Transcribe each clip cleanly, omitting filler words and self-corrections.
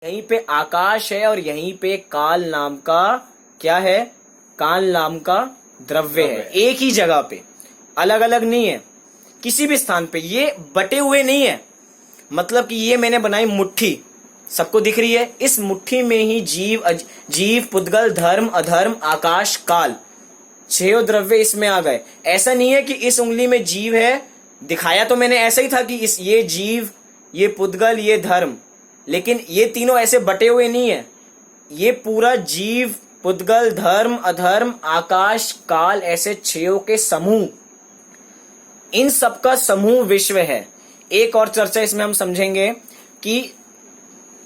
यहीं पे आकाश है और यहीं पे काल नाम का क्या है, काल नाम का द्रव्य है। एक ही जगह पे, अलग अलग नहीं है किसी भी स्थान पे, ये बटे हुए नहीं है। मतलब कि ये मैंने बनाई मुट्ठी, सबको दिख रही है, इस मुट्ठी में ही जीव पुद्गल धर्म अधर्म आकाश काल छह द्रव्य इसमें आ गए। ऐसा नहीं है कि इस उंगली में जीव है, दिखाया तो मैंने ऐसा ही था कि ये जीव, ये पुद्गल, ये धर्म, लेकिन ये तीनों ऐसे बटे हुए नहीं है। ये पूरा जीव पुद्गल धर्म अधर्म आकाश काल ऐसे छयों के समूह, इन सबका समूह विश्व है। एक और चर्चा इसमें हम समझेंगे कि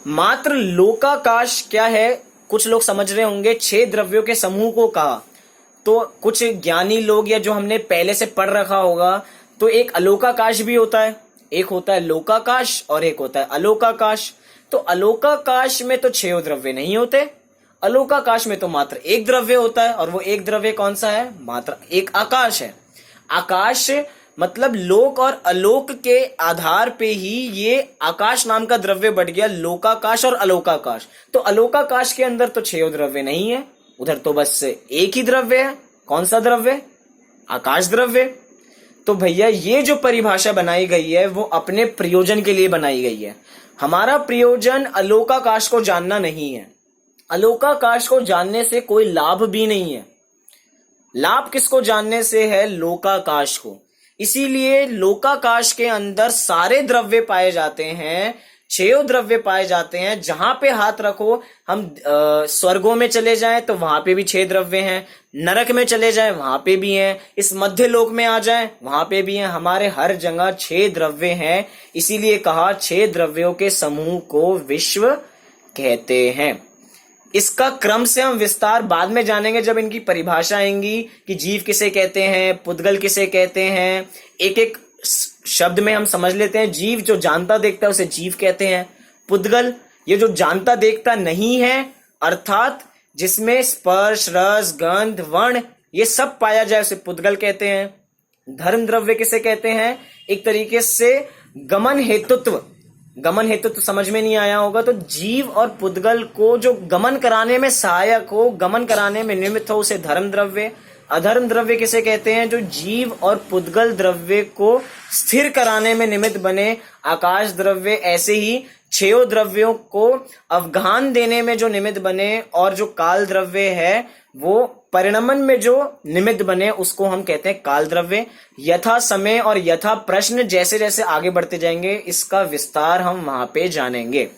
मात्र लोकाकाश क्या है। कुछ लोग समझ रहे होंगे छह द्रव्यों के समूह को कहा, तो कुछ ज्ञानी लोग या जो हमने पहले से पढ़ रखा होगा, तो एक अलोकाकाश भी होता है, एक होता है लोकाकाश और एक होता है अलोकाकाश। तो अलोकाकाश में तो छह द्रव्य नहीं होते, अलोकाकाश में तो मात्र एक द्रव्य होता है, और वो एक द्रव्य कौन सा है, मात्र एक आकाश है। आकाश मतलब लोक और अलोक के आधार पे ही ये आकाश नाम का द्रव्य बढ़ गया, लोकाकाश और अलोकाकाश। तो अलोकाकाश के अंदर तो छह द्रव्य नहीं है, उधर तो बस एक ही द्रव्य है। कौन सा द्रव्य, आकाश द्रव्य। तो भैया ये जो परिभाषा बनाई गई है वो अपने प्रयोजन के लिए बनाई गई है। हमारा प्रयोजन अलोकाकाश को जानना नहीं है, अलोकाकाश को जानने से कोई लाभ भी नहीं है। लाभ किसको जानने से है, लोकाकाश को। इसीलिए लोकाकाश के अंदर सारे द्रव्य पाए जाते हैं, छह द्रव्य पाए जाते हैं। जहां पे हाथ रखो, हम स्वर्गों में चले जाएं तो वहां पे भी छह द्रव्य हैं, नरक में चले जाएं वहां पे भी हैं, इस मध्य लोक में आ जाएं वहां पे भी हैं। हमारे हर जगह छह द्रव्य हैं। इसीलिए कहा छह द्रव्यों के समूह को विश्व कहते हैं। इसका क्रम से हम विस्तार बाद में जानेंगे जब इनकी परिभाषा आएंगी कि जीव किसे कहते हैं, पुद्गल किसे कहते हैं। एक एक शब्द में हम समझ लेते हैं। जीव जो जानता देखता है उसे जीव कहते हैं। पुद्गल ये जो जानता देखता नहीं है, अर्थात जिसमें स्पर्श रस गंध वर्ण ये सब पाया जाए उसे पुद्गल कहते हैं। धर्म द्रव्य किसे कहते हैं, एक तरीके से गमन हेतुत्व। गमन हेतुत्व समझ में नहीं आया होगा, तो जीव और पुद्गल को जो गमन कराने में सहायक हो, गमन कराने में निमित्त हो, उसे धर्म द्रव्य। अधर्म द्रव्य किसे कहते हैं, जो जीव और पुद्गल द्रव्य को स्थिर कराने में निमित्त बने, आकाश द्रव्य। ऐसे ही छह द्रव्यों को अवगाहन देने में जो निमित्त बने, और जो काल द्रव्य है वो परिणमन में जो निमित्त बने उसको हम कहते हैं काल द्रव्य। यथा समय और यथा प्रश्न जैसे जैसे आगे बढ़ते जाएंगे इसका विस्तार हम वहां पे जानेंगे।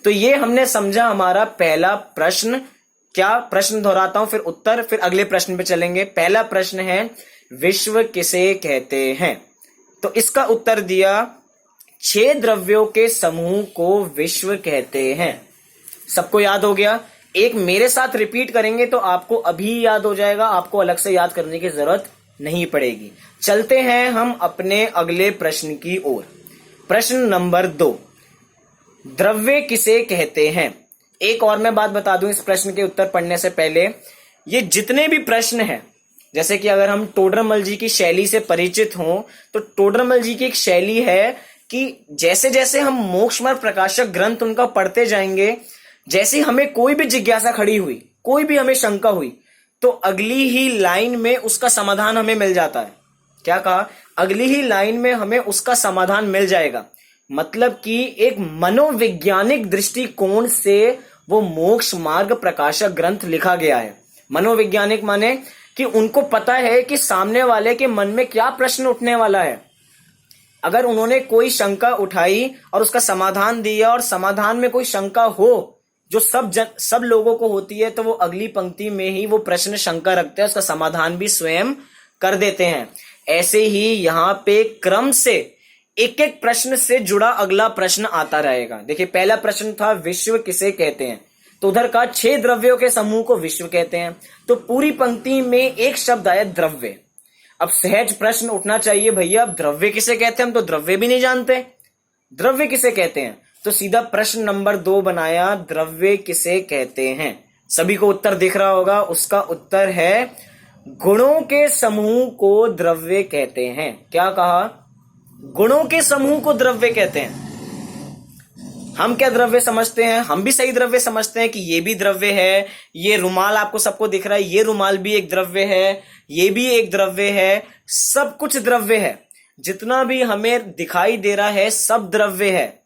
तो ये हमने समझा हमारा पहला प्रश्न। क्या प्रश्न दोहराता हूं, फिर उत्तर, फिर अगले प्रश्न पे चलेंगे। पहला प्रश्न है विश्व किसे कहते हैं। तो इसका उत्तर दिया छह द्रव्यों के समूह को विश्व कहते हैं। सबको याद हो गया। एक मेरे साथ रिपीट करेंगे तो आपको अभी याद हो जाएगा, आपको अलग से याद करने की जरूरत नहीं पड़ेगी। चलते हैं हम अपने अगले प्रश्न की ओर। प्रश्न नंबर 2, द्रव्य किसे कहते हैं। एक और मैं बात बता दूं इस प्रश्न के उत्तर पढ़ने से पहले, ये जितने भी प्रश्न हैं, जैसे कि अगर हम टोडरमल जी की शैली से परिचित हों, तो टोडरमल जी की एक शैली है कि जैसे जैसे हम मोक्ष मार्ग प्रकाशक ग्रंथ उनका पढ़ते जाएंगे, जैसे हमें कोई भी जिज्ञासा खड़ी हुई, कोई भी हमें शंका हुई, तो अगली ही लाइन में उसका समाधान हमें मिल जाता है। क्या कहा, अगली ही लाइन में हमें उसका समाधान मिल जाएगा। मतलब कि एक मनोवैज्ञानिक दृष्टिकोण से वो मोक्ष मार्ग प्रकाशक ग्रंथ लिखा गया है। मनोवैज्ञानिक माने कि उनको पता है कि सामने वाले के मन में क्या प्रश्न उठने वाला है। अगर उन्होंने कोई शंका उठाई और उसका समाधान दिया, और समाधान में कोई शंका हो जो सब लोगों को होती है, तो वो अगली पंक्ति में ही वो प्रश्न शंका रखते हैं, उसका समाधान भी स्वयं कर देते हैं। ऐसे ही यहाँ पे क्रम से एक एक प्रश्न से जुड़ा अगला प्रश्न आता रहेगा। देखिए पहला प्रश्न था विश्व किसे कहते हैं, तो उधर का छह द्रव्यों के समूह को विश्व कहते हैं। तो पूरी पंक्ति में एक शब्द आया द्रव्य। अब सहज प्रश्न उठना चाहिए, भैया अब द्रव्य किसे कहते हैं, हम तो द्रव्य भी नहीं जानते, द्रव्य किसे कहते हैं। तो सीधा प्रश्न नंबर 2 बनाया, द्रव्य किसे कहते हैं। सभी को उत्तर दिख रहा होगा, उसका उत्तर है गुणों के समूह को द्रव्य कहते हैं। क्या कहा, गुणों के समूह को द्रव्य कहते हैं। हम क्या द्रव्य समझते हैं? हम भी सही द्रव्य समझते हैं कि ये भी द्रव्य है, ये रुमाल आपको सबको दिख रहा है, ये रुमाल भी एक द्रव्य है, ये भी एक द्रव्य है, सब कुछ द्रव्य है। जितना भी हमें दिखाई दे रहा है सब द्रव्य है,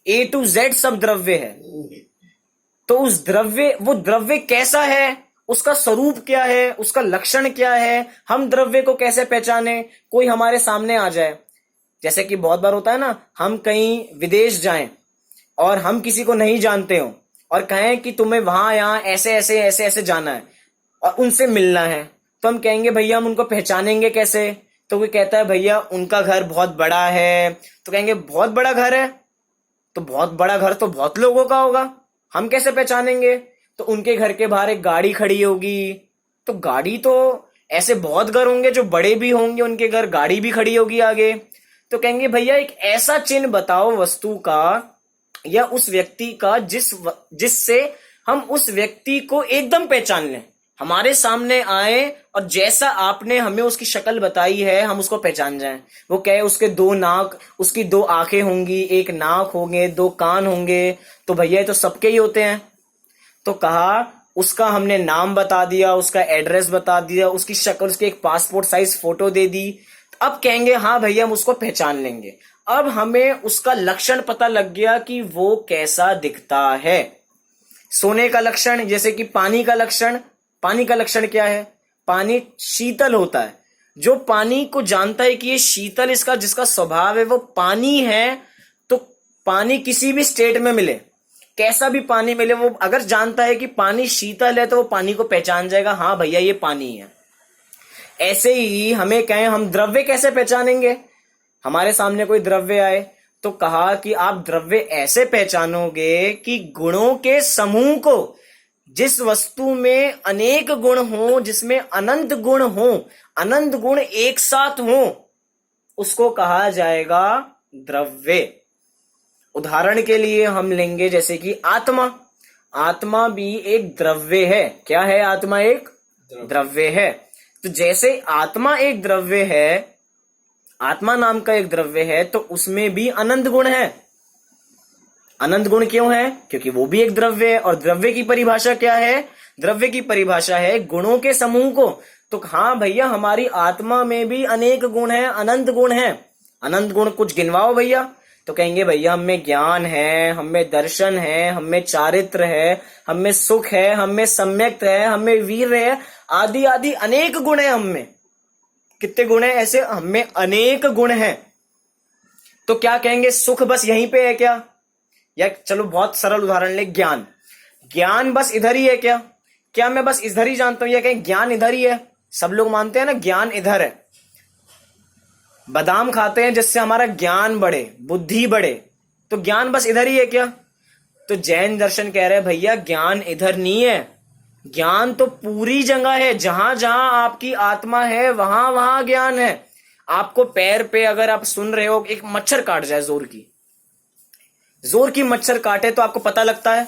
A to Z सब द्रव्य है। तो उस द्रव्य, वो द्रव्य कैसा है, उसका स्वरूप क्या है, उसका लक्षण क्या है, हम द्रव्य को कैसे पहचाने? कोई हमारे सामने आ जाए, जैसे कि बहुत बार होता है ना, हम कहीं विदेश जाएं और हम किसी को नहीं जानते हो और कहें कि तुम्हें वहां यहां ऐसे ऐसे ऐसे ऐसे जाना है और उनसे मिलना है, तो हम कहेंगे भैया हम उनको पहचानेंगे कैसे? तो कोई कहता है भैया उनका घर बहुत बड़ा है, तो कहेंगे बहुत बड़ा घर है, तो बहुत बड़ा घर तो बहुत लोगों का होगा, हम कैसे पहचानेंगे? तो उनके घर के बाहर एक गाड़ी खड़ी होगी, तो गाड़ी तो ऐसे बहुत घर होंगे जो बड़े भी होंगे, उनके घर गाड़ी भी खड़ी होगी आगे। तो कहेंगे भैया एक ऐसा चिन्ह बताओ वस्तु का या उस व्यक्ति का जिससे हम उस व्यक्ति को एकदम पहचान लें, हमारे सामने आए और जैसा आपने हमें उसकी शक्ल बताई है हम उसको पहचान जाएं। वो कहे उसके दो नाक, उसकी दो आंखें होंगी, एक नाक होंगे, दो कान होंगे, तो भैया ये तो सबके ही होते हैं। तो कहा उसका हमने नाम बता दिया, उसका एड्रेस बता दिया, उसकी शक्ल, उसकी एक पासपोर्ट साइज फोटो दे दी। अब कहेंगे हाँ भैया हम उसको पहचान लेंगे। अब हमें उसका लक्षण पता लग गया कि वो कैसा दिखता है। सोने का लक्षण, जैसे कि पानी का लक्षण, पानी का लक्षण क्या है? पानी शीतल होता है। जो पानी को जानता है कि ये शीतल, इसका जिसका स्वभाव है वो पानी है, तो पानी किसी भी स्टेट में मिले, कैसा भी पानी मिले, वो अगर जानता है कि पानी शीतल है तो वो पानी को पहचान जाएगा, हाँ भैया ये पानी है। ऐसे ही हमें कहें हम द्रव्य कैसे पहचानेंगे? हमारे सामने कोई द्रव्य आए तो कहा कि आप द्रव्य ऐसे पहचानोगे कि गुणों के समूह को, जिस वस्तु में अनेक गुण हो, जिसमें अनंत गुण हो, अनंत गुण एक साथ हो, उसको कहा जाएगा द्रव्य। उदाहरण के लिए हम लेंगे जैसे कि आत्मा। आत्मा भी एक द्रव्य है। क्या है? आत्मा एक द्रव्य है। तो जैसे आत्मा एक द्रव्य है, आत्मा नाम का एक द्रव्य है, तो उसमें भी अनंत गुण है। अनंत गुण क्यों है? क्योंकि वो भी एक द्रव्य है। और द्रव्य की परिभाषा क्या है? द्रव्य की परिभाषा है गुणों के समूह को। तो हाँ भैया हमारी आत्मा में भी अनेक गुण है, अनंत गुण है। अनंत गुण कुछ गिनवाओ भैया। तो कहेंगे भैया हमें ज्ञान है, हमें दर्शन है, हमें चारित्र है, हमें सुख है, हमें सम्यक है, हमें वीर है, आदि आदि अनेक गुण है हमें। कितने गुण है? ऐसे हमें अनेक गुण हैं। तो क्या कहेंगे? सुख बस यहीं पे है क्या? या चलो बहुत सरल उदाहरण ले, ज्ञान। ज्ञान बस इधर ही है क्या? क्या मैं बस इधर ही जानता हूं? या कहें ज्ञान इधर ही है? सब लोग मानते हैं ना ज्ञान इधर है। बादाम खाते हैं जिससे हमारा ज्ञान बढ़े, बुद्धि बढ़े, तो ज्ञान बस इधर ही है क्या? तो जैन दर्शन कह रहे हैं भैया ज्ञान इधर नहीं है, ज्ञान तो पूरी जगह है। जहां जहां आपकी आत्मा है वहां वहां ज्ञान है। आपको पैर पे अगर आप सुन रहे हो एक मच्छर काट जाए, जोर की मच्छर काटे, तो आपको पता लगता है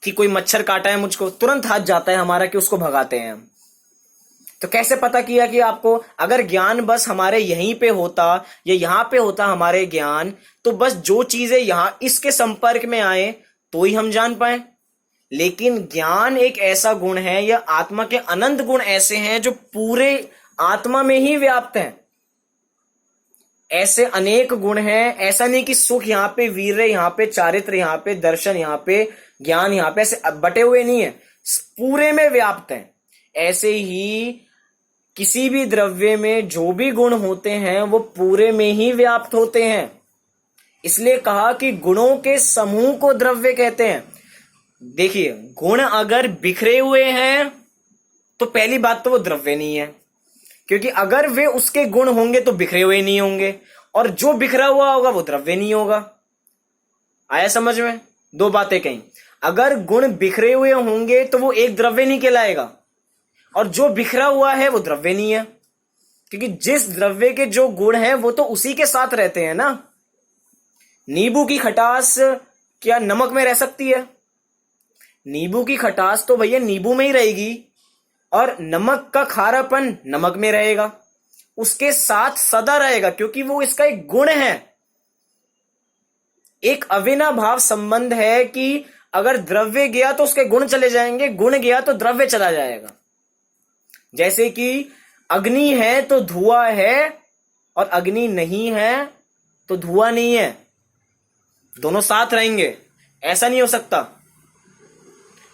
कि कोई मच्छर काटा है मुझको, तुरंत हाथ जाता है हमारा कि उसको भगाते हैं हम। तो कैसे पता किया कि आपको? अगर ज्ञान बस हमारे यहीं पे होता या यहां पे होता हमारे ज्ञान, तो बस जो चीजें यहां इसके संपर्क में आए तो ही हम जान पाए। लेकिन ज्ञान एक ऐसा गुण है, या आत्मा के अनंत गुण ऐसे हैं जो पूरे आत्मा में ही व्याप्त हैं। ऐसे अनेक गुण हैं। ऐसा नहीं कि सुख यहां पे, वीर्य यहां पे, चारित्र यहां पे, दर्शन यहां पे, ज्ञान यहां पे, ऐसे बटे हुए नहीं है, पूरे में व्याप्त हैं। ऐसे ही किसी भी द्रव्य में जो भी गुण होते हैं वो पूरे में ही व्याप्त होते हैं। इसलिए कहा कि गुणों के समूह को द्रव्य कहते हैं। देखिए गुण अगर बिखरे हुए हैं तो पहली बात तो वो द्रव्य नहीं है, क्योंकि अगर वे उसके गुण होंगे तो बिखरे हुए नहीं होंगे, और जो बिखरा हुआ होगा वो द्रव्य नहीं होगा। आया समझ में? दो बातें कहीं। अगर गुण बिखरे हुए होंगे तो वो एक द्रव्य नहीं कहलाएगा, और जो बिखरा हुआ है वो द्रव्य नहीं है, क्योंकि जिस द्रव्य के जो गुण हैं वो तो उसी के साथ रहते हैं ना। नींबू की खटास क्या नमक में रह सकती है? नींबू की खटास तो भैया नींबू में ही रहेगी, और नमक का खारापन नमक में रहेगा, उसके साथ सदा रहेगा, क्योंकि वो इसका एक गुण है। एक अविनाभाव संबंध है कि अगर द्रव्य गया तो उसके गुण चले जाएंगे, गुण गया तो द्रव्य चला जाएगा। जैसे कि अग्नि है तो धुआं है, और अग्नि नहीं है तो धुआं नहीं है, दोनों साथ रहेंगे, ऐसा नहीं हो सकता।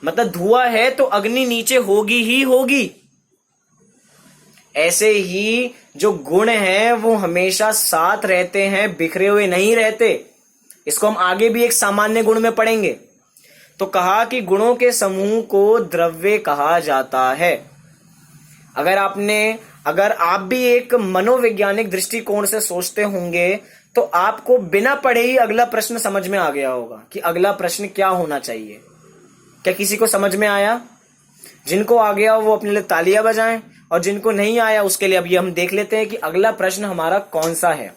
मतलब धुआं है तो अग्नि नीचे होगी ही होगी। ऐसे ही जो गुण हैं वो हमेशा साथ रहते हैं, बिखरे हुए नहीं रहते। इसको हम आगे भी एक सामान्य गुण में पढ़ेंगे। तो कहा कि गुणों के समूह को द्रव्य कहा जाता है। अगर आप भी एक मनोवैज्ञानिक दृष्टिकोण से सोचते होंगे तो आपको बिना पढ़े ही अगला प्रश्न समझ में आ गया होगा कि अगला प्रश्न क्या होना चाहिए। क्या किसी को समझ में आया? जिनको आ गया वो अपने लिए तालियां बजाएं, और जिनको नहीं आया उसके लिए अभी हम देख लेते हैं कि अगला प्रश्न हमारा कौन सा है।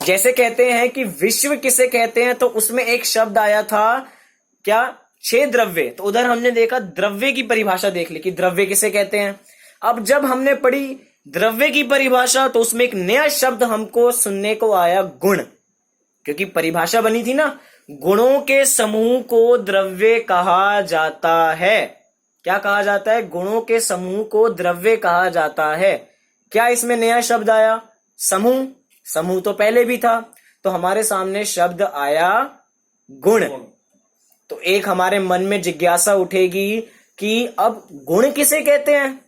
जैसे कहते हैं कि विश्व किसे कहते हैं, तो उसमें एक शब्द आया था क्या? 6 द्रव्य। तो उधर हमने देखा द्रव्य की परिभाषा देख ली कि द्रव्य किसे कहते हैं। अब जब हमने पढ़ी द्रव्य की परिभाषा तो उसमें एक नया शब्द हमको सुनने को आया, गुण। क्योंकि परिभाषा बनी थी ना, गुणों के समूह को द्रव्य कहा जाता है। क्या कहा जाता है? गुणों के समूह को द्रव्य कहा जाता है। क्या इसमें नया शब्द आया? समूह। समूह तो पहले भी था, तो हमारे सामने शब्द आया गुण। तो एक हमारे मन में जिज्ञासा उठेगी कि अब गुण किसे कहते हैं,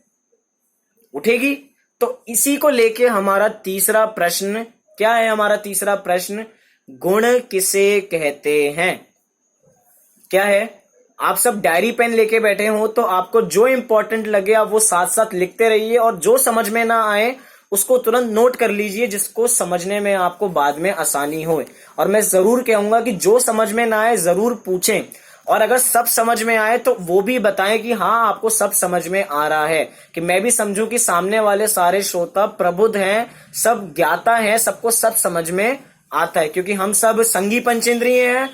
उठेगी। तो इसी को लेके हमारा तीसरा प्रश्न क्या है? हमारा तीसरा प्रश्न, गुण किसे कहते हैं, क्या है? आप सब डायरी पेन लेके बैठे हो तो आपको जो इंपॉर्टेंट लगे आप वो साथ साथ लिखते रहिए, और जो समझ में ना आए उसको तुरंत नोट कर लीजिए, जिसको समझने में आपको बाद में आसानी हो। और मैं जरूर कहूंगा कि जो समझ में ना आए जरूर पूछें, और अगर सब समझ में आए तो वो भी बताएं कि हाँ आपको सब समझ में आ रहा है, कि मैं भी समझूं कि सामने वाले सारे श्रोता प्रबुद्ध हैं, सब ज्ञाता हैं, सबको सब समझ में आता है। क्योंकि हम सब संगी पंचेंद्रिय हैं,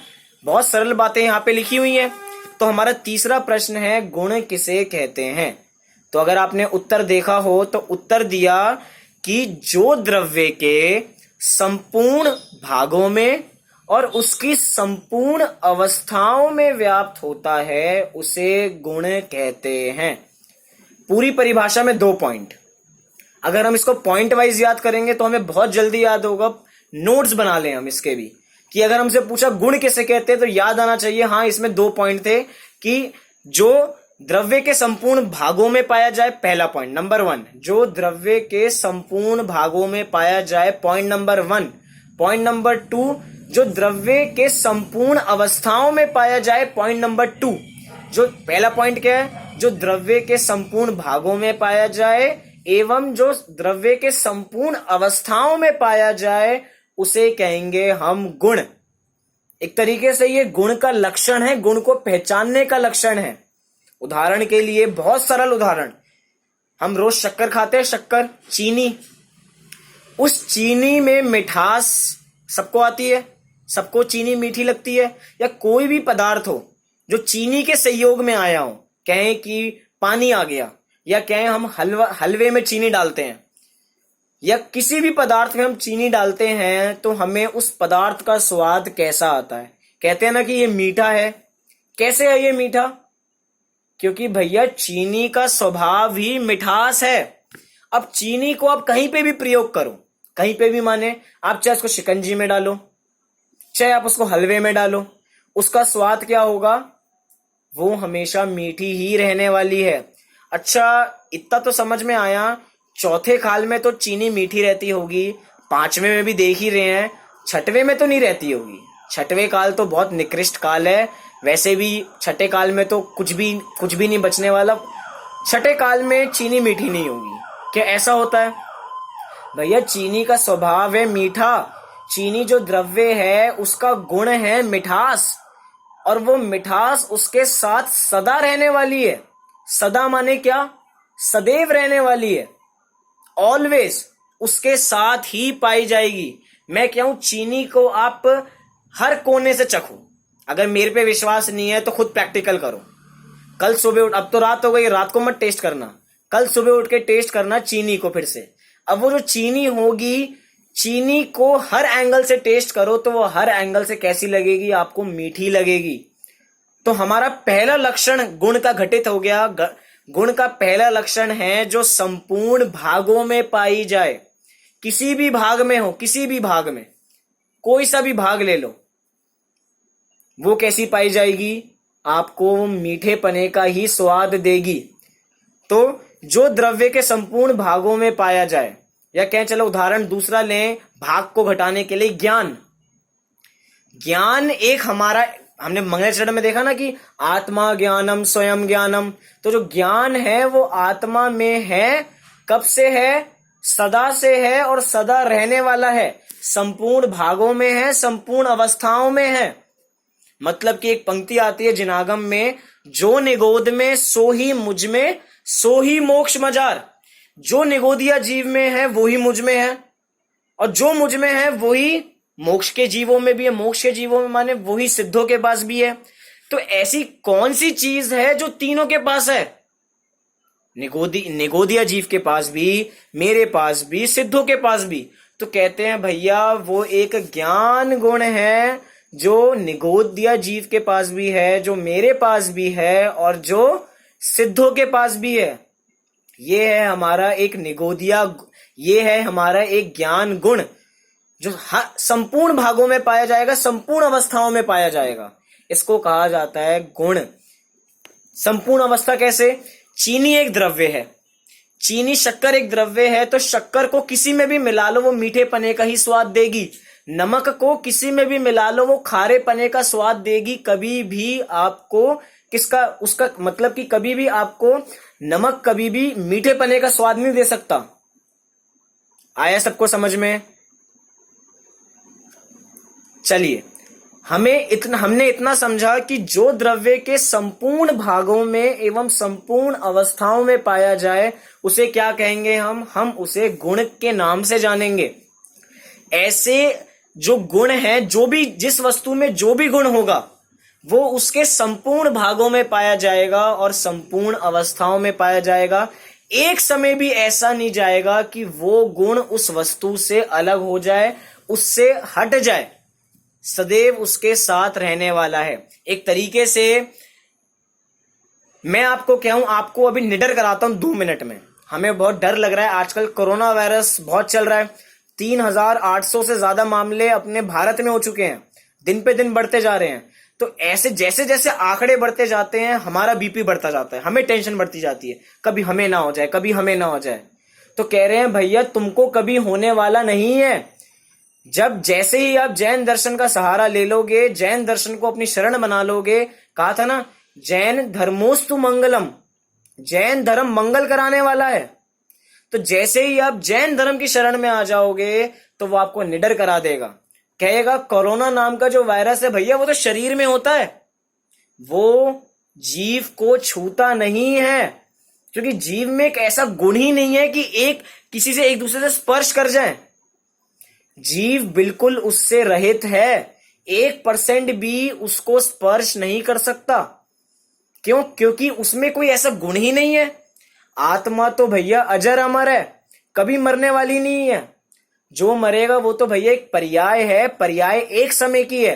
बहुत सरल बातें यहाँ पे लिखी हुई हैं। तो हमारा तीसरा प्रश्न है, गुण किसे कहते हैं। तो अगर आपने उत्तर देखा हो तो उत्तर दिया कि जो द्रव्य के संपूर्ण भागों में और उसकी संपूर्ण अवस्थाओं में व्याप्त होता है उसे गुण कहते हैं। पूरी परिभाषा में 2 पॉइंट। अगर हम इसको पॉइंट वाइज याद करेंगे तो हमें बहुत जल्दी याद होगा। नोट्स बना लें हम इसके भी, कि अगर हमसे पूछा गुण किसे कहते हैं तो याद आना चाहिए हाँ इसमें 2 पॉइंट थे, कि जो द्रव्य के संपूर्ण भागों में पाया जाए, पहला पॉइंट नंबर 1, जो द्रव्य के संपूर्ण भागों में पाया जाए, पॉइंट नंबर 1। पॉइंट नंबर 2, जो द्रव्य के संपूर्ण अवस्थाओं में पाया जाए, पॉइंट नंबर 2। जो पहला पॉइंट क्या है? जो द्रव्य के संपूर्ण भागों में पाया जाए एवं जो द्रव्य के संपूर्ण अवस्थाओं में पाया जाए उसे कहेंगे हम गुण। एक तरीके से ये गुण का लक्षण है, गुण को पहचानने का लक्षण है। उदाहरण के लिए, बहुत सरल उदाहरण, हम रोज शक्कर खाते हैं, शक्कर, चीनी। उस चीनी में मिठास सबको आती है, सबको चीनी मीठी लगती है। या कोई भी पदार्थ हो जो चीनी के संयोग में आया हो, कहें कि पानी आ गया, या कहें हम हलवे में चीनी डालते हैं, या किसी भी पदार्थ में हम चीनी डालते हैं, तो हमें उस पदार्थ का स्वाद कैसा आता है? कहते हैं ना कि ये मीठा है। कैसे है ये मीठा? क्योंकि भैया चीनी का स्वभाव ही मिठास है। अब चीनी को आप कहीं पे भी प्रयोग करो, कहीं पे भी, माने आप चाहे उसको शिकंजी में डालो, चाहे आप उसको हलवे में डालो, उसका स्वाद क्या होगा? वो हमेशा मीठी ही रहने वाली है। अच्छा, इतना तो समझ में आया। चौथे काल में तो चीनी मीठी रहती होगी, 5वें में भी देख ही रहे हैं, 6वें में तो नहीं रहती होगी। 6वें काल तो बहुत निकृष्ट काल है। वैसे भी 6ठे काल में तो कुछ भी नहीं बचने वाला। 6ठे काल में चीनी मीठी नहीं होगी। क्या ऐसा होता है? भैया चीनी का स्वभाव है मीठा। चीनी जो द्रव्य है उसका गुण है मिठास, और वो मिठास उसके साथ सदा रहने वाली है। सदा माने क्या? सदैव रहने वाली है, ऑलवेज उसके साथ ही पाई जाएगी। मैं क्या हूं, चीनी को आप हर कोने से चखो। अगर मेरे पे विश्वास नहीं है तो खुद प्रैक्टिकल करो। कल सुबह उठ, अब तो रात हो गई, रात को मत टेस्ट करना, कल सुबह उठ के टेस्ट करना चीनी को फिर से। अब वो जो चीनी होगी चीनी को हर एंगल से टेस्ट करो तो वो हर एंगल से कैसी लगेगी? आपको मीठी लगेगी। तो हमारा पहला लक्षण गुण का घटित हो गया। गुण का पहला लक्षण है जो संपूर्ण भागों में पाई जाए, किसी भी भाग में हो, किसी भी भाग में, कोई सा भी भाग ले लो, वो कैसी पाई जाएगी? आपको मीठे पने का ही स्वाद देगी। तो जो द्रव्य के संपूर्ण भागों में पाया जाए, या कहें चलो उदाहरण दूसरा लें भाग को घटाने के लिए, ज्ञान। ज्ञान एक हमारा, हमने मंगलाचरण में देखा ना कि आत्मा ज्ञानम स्वयं ज्ञानम। तो जो ज्ञान है वो आत्मा में है। कब से है? सदा से है और सदा रहने वाला है। संपूर्ण भागों में है, संपूर्ण अवस्थाओं में है। मतलब कि एक पंक्ति आती है जिनागम में, जो निगोद में सो ही मुझ में सो ही मोक्ष मजार। जो निगोदिया जीव में है वो ही मुझ में है, और जो मुझ में है वही मोक्ष के जीवों में भी है। मोक्ष के जीवों में माने वही सिद्धों के पास भी है। तो ऐसी कौन सी चीज है जो तीनों के पास है? निगोदिया जीव के पास भी, मेरे पास भी, सिद्धों के पास भी। तो कहते हैं भैया वो एक ज्ञान गुण है जो निगोदिया जीव के पास भी है, जो मेरे पास भी है और जो सिद्धों के पास भी है। ये है हमारा एक ये है हमारा एक ज्ञान गुण जो संपूर्ण भागों में पाया जाएगा, संपूर्ण अवस्थाओं में पाया जाएगा। इसको कहा जाता है गुण। संपूर्ण अवस्था कैसे? चीनी एक द्रव्य है, चीनी शक्कर एक द्रव्य है, तो शक्कर को किसी में भी मिला लो वो मीठे पने का ही स्वाद देगी। नमक को किसी में भी मिला लो वो खारे पने का स्वाद देगी। कभी भी आपको उसका मतलब कि कभी भी आपको नमक कभी भी मीठे पने का स्वाद नहीं दे सकता। आया सबको समझ में? चलिए, हमने इतना समझा कि जो द्रव्य के संपूर्ण भागों में एवं संपूर्ण अवस्थाओं में पाया जाए उसे क्या कहेंगे? हम उसे गुण के नाम से जानेंगे। ऐसे जो गुण है, जो भी जिस वस्तु में जो भी गुण होगा वो उसके संपूर्ण भागों में पाया जाएगा और संपूर्ण अवस्थाओं में पाया जाएगा। एक समय भी ऐसा नहीं जाएगा कि वो गुण उस वस्तु से अलग हो जाए, उससे हट जाए। सदैव उसके साथ रहने वाला है। एक तरीके से मैं आपको कहूं, आपको अभी निडर कराता हूं 2 मिनट में। हमें बहुत डर लग रहा है, आजकल कोरोना वायरस बहुत चल रहा है। 3800 से ज्यादा मामले अपने भारत में हो चुके हैं, दिन पे दिन बढ़ते जा रहे हैं। तो ऐसे जैसे जैसे आंकड़े बढ़ते जाते हैं हमारा बीपी बढ़ता जाता है, हमें टेंशन बढ़ती जाती है, कभी हमें ना हो जाए, कभी हमें ना हो जाए। तो कह रहे हैं भैया तुमको कभी होने वाला नहीं है। जब जैसे ही आप जैन दर्शन का सहारा ले लोगे, जैन दर्शन को अपनी शरण बना लोगे, कहा था ना जैन धर्मोस्तु मंगलम, जैन धर्म मंगल कराने वाला है। तो जैसे ही आप जैन धर्म की शरण में आ जाओगे तो वो आपको निडर करा देगा। कहेगा कोरोना नाम का जो वायरस है भैया वो तो शरीर में होता है, वो जीव को छूता नहीं है, क्योंकि जीव में एक ऐसा गुण ही नहीं है कि एक किसी से एक दूसरे से स्पर्श कर जाए। जीव बिल्कुल उससे रहित है, 1% भी उसको स्पर्श नहीं कर सकता। क्यों? क्योंकि उसमें कोई ऐसा गुण ही नहीं है। आत्मा तो भैया अजर अमर है, कभी मरने वाली नहीं है। जो मरेगा वो तो भैया एक पर्याय है, पर्याय एक समय की है।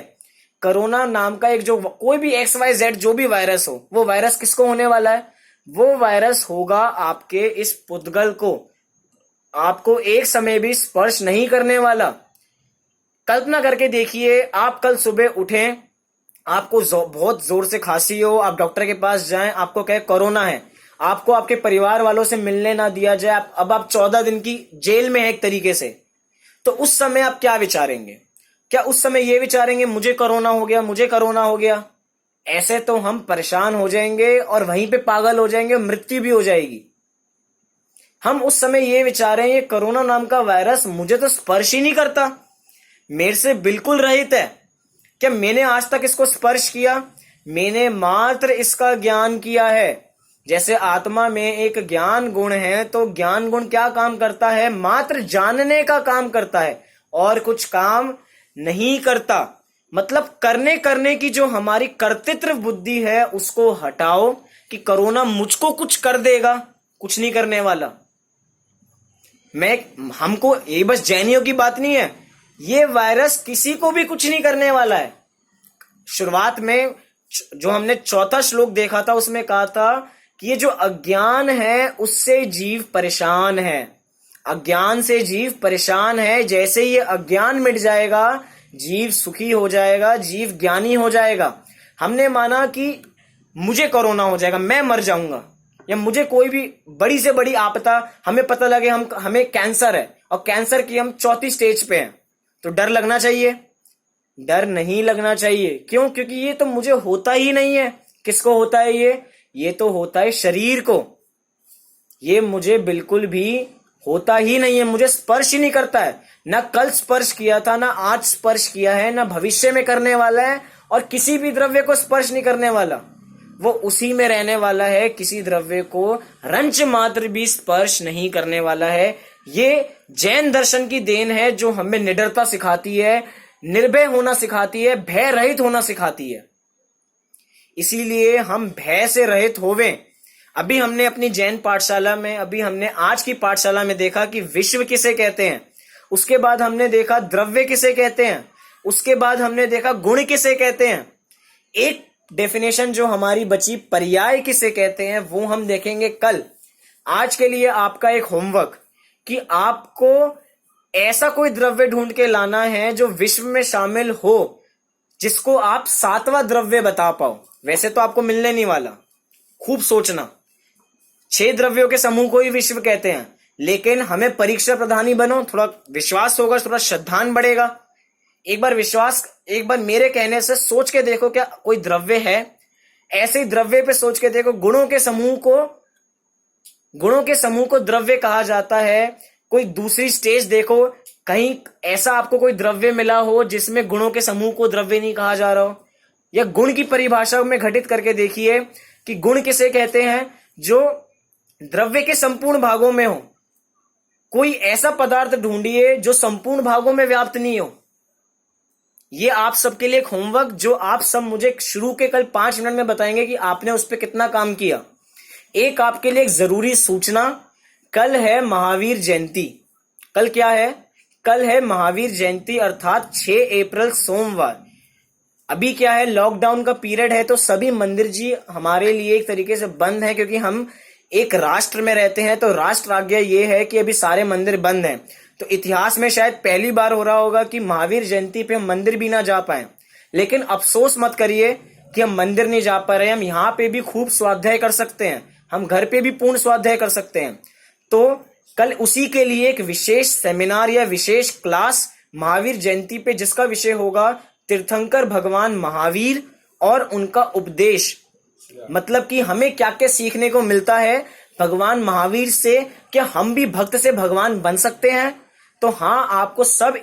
कोरोना नाम का एक जो कोई भी XYZ जो भी वायरस हो, वो वायरस किसको होने वाला है? वो वायरस होगा आपके इस पुद्गल को, आपको एक समय भी स्पर्श नहीं करने वाला। कल्पना करके देखिए, आप कल सुबह उठें, आपको बहुत जोर से खांसी हो, आप डॉक्टर के पास जाएं, आपको कहे कोरोना है, आपको आपके परिवार वालों से मिलने ना दिया जाए, अब आप 14 दिन की जेल में है एक तरीके से। तो उस समय आप क्या विचारेंगे? क्या उस समय ये विचारेंगे मुझे कोरोना हो गया, मुझे कोरोना हो गया? ऐसे तो हम परेशान हो जाएंगे और वहीं पे पागल हो जाएंगे, मृत्यु भी हो जाएगी। हम उस समय ये विचारें ये कोरोना नाम का वायरस मुझे तो स्पर्श ही नहीं करता, मेरे से बिल्कुल रहित है। क्या मैंने आज तक इसको स्पर्श किया? मैंने मात्र इसका ज्ञान किया है। जैसे आत्मा में एक ज्ञान गुण है, तो ज्ञान गुण क्या काम करता है? मात्र जानने का काम करता है और कुछ काम नहीं करता। मतलब करने की जो हमारी कर्तृत्व बुद्धि है उसको हटाओ कि कोरोना मुझको कुछ कर देगा, कुछ नहीं करने वाला। हमको ये बस जैनियों की बात नहीं है, ये वायरस किसी को भी कुछ नहीं करने वाला है। शुरुआत में जो हमने चौथा श्लोक देखा था उसमें कहा था कि ये जो अज्ञान है उससे जीव परेशान है, अज्ञान से जीव परेशान है। जैसे ये अज्ञान मिट जाएगा जीव सुखी हो जाएगा, जीव ज्ञानी हो जाएगा। हमने माना कि मुझे कोरोना हो जाएगा, मैं मर जाऊंगा, या मुझे कोई भी बड़ी से बड़ी आपदा, हमें पता लगे हमें कैंसर है और कैंसर की हम 4थी स्टेज पे हैं, तो डर लगना चाहिए? डर नहीं लगना चाहिए। क्यों? क्योंकि ये तो मुझे होता ही नहीं है। किसको होता है ये तो होता है शरीर को। ये मुझे बिल्कुल भी होता ही नहीं है, मुझे स्पर्श ही नहीं करता है। ना कल स्पर्श किया था, ना आज स्पर्श किया है, ना भविष्य में करने वाला है, और किसी भी द्रव्य को स्पर्श नहीं करने वाला। वो उसी में रहने वाला है, किसी द्रव्य को रंच मात्र भी स्पर्श नहीं करने वाला है। ये जैन दर्शन की देन है जो हमें निडरता सिखाती है, निर्भय होना सिखाती है, भय रहित होना सिखाती है। इसीलिए हम भय से रहित होवें। अभी हमने अपनी जैन पाठशाला में, अभी हमने आज की पाठशाला में देखा कि विश्व किसे कहते हैं, उसके बाद हमने देखा द्रव्य किसे कहते हैं, उसके बाद हमने देखा गुण किसे कहते हैं। एक डेफिनेशन जो हमारी बची पर्याय किसे कहते हैं वो हम देखेंगे कल। आज के लिए आपका एक होमवर्क कि आपको ऐसा कोई द्रव्य ढूंढ के लाना है जो विश्व में शामिल हो, जिसको आप 7वां द्रव्य बता पाओ। वैसे तो आपको मिलने नहीं वाला, खूब सोचना। 6 द्रव्यों के समूह को ही विश्व कहते हैं, लेकिन हमें परीक्षा प्रधानी बनो, थोड़ा विश्वास होगा, थोड़ा श्रद्धान बढ़ेगा। एक बार मेरे कहने से सोच के देखो, क्या कोई द्रव्य है? ऐसे ही द्रव्य पे सोच के देखो। गुणों के समूह को द्रव्य कहा जाता है। कोई दूसरी स्टेज देखो, कहीं ऐसा आपको कोई द्रव्य मिला हो जिसमें गुणों के समूह को द्रव्य नहीं कहा जा रहा हो। या गुण की परिभाषा में घटित करके देखिए कि गुण किसे कहते हैं, जो द्रव्य के संपूर्ण भागों में हो। कोई ऐसा पदार्थ ढूंढिए जो संपूर्ण भागों में व्याप्त नहीं हो। ये आप सबके लिए एक होमवर्क, जो आप सब मुझे शुरू के कल 5 मिनट में बताएंगे कि आपने उस पर कितना काम किया। एक आपके लिए एक जरूरी सूचना, कल है महावीर जयंती। कल क्या है? कल है महावीर जयंती, अर्थात 6 अप्रैल सोमवार। अभी क्या है, लॉकडाउन का पीरियड है, तो सभी मंदिर जी हमारे लिए एक तरीके से बंद हैं, क्योंकि हम एक राष्ट्र में रहते हैं। तो राष्ट्र आज्ञा ये है कि अभी सारे मंदिर बंद हैं। तो इतिहास में शायद पहली बार हो रहा होगा कि महावीर जयंती पे हम मंदिर भी ना जा पाए। लेकिन अफसोस मत करिए कि हम मंदिर नहीं जा पा रहे हैं। हम यहाँ पे भी खूब स्वाध्याय कर सकते हैं, हम घर पे भी पूर्ण स्वाध्याय कर सकते हैं। तो कल उसी के लिए एक विशेष सेमिनार या विशेष क्लास महावीर जयंती पे, जिसका विषय होगा तीर्थंकर भगवान महावीर और उनका उपदेश। मतलब कि हमें क्या क्या सीखने को मिलता है भगवान महावीर से। क्या हम भी भक्त से भगवान बन सकते हैं? तो हाँ, आपको सब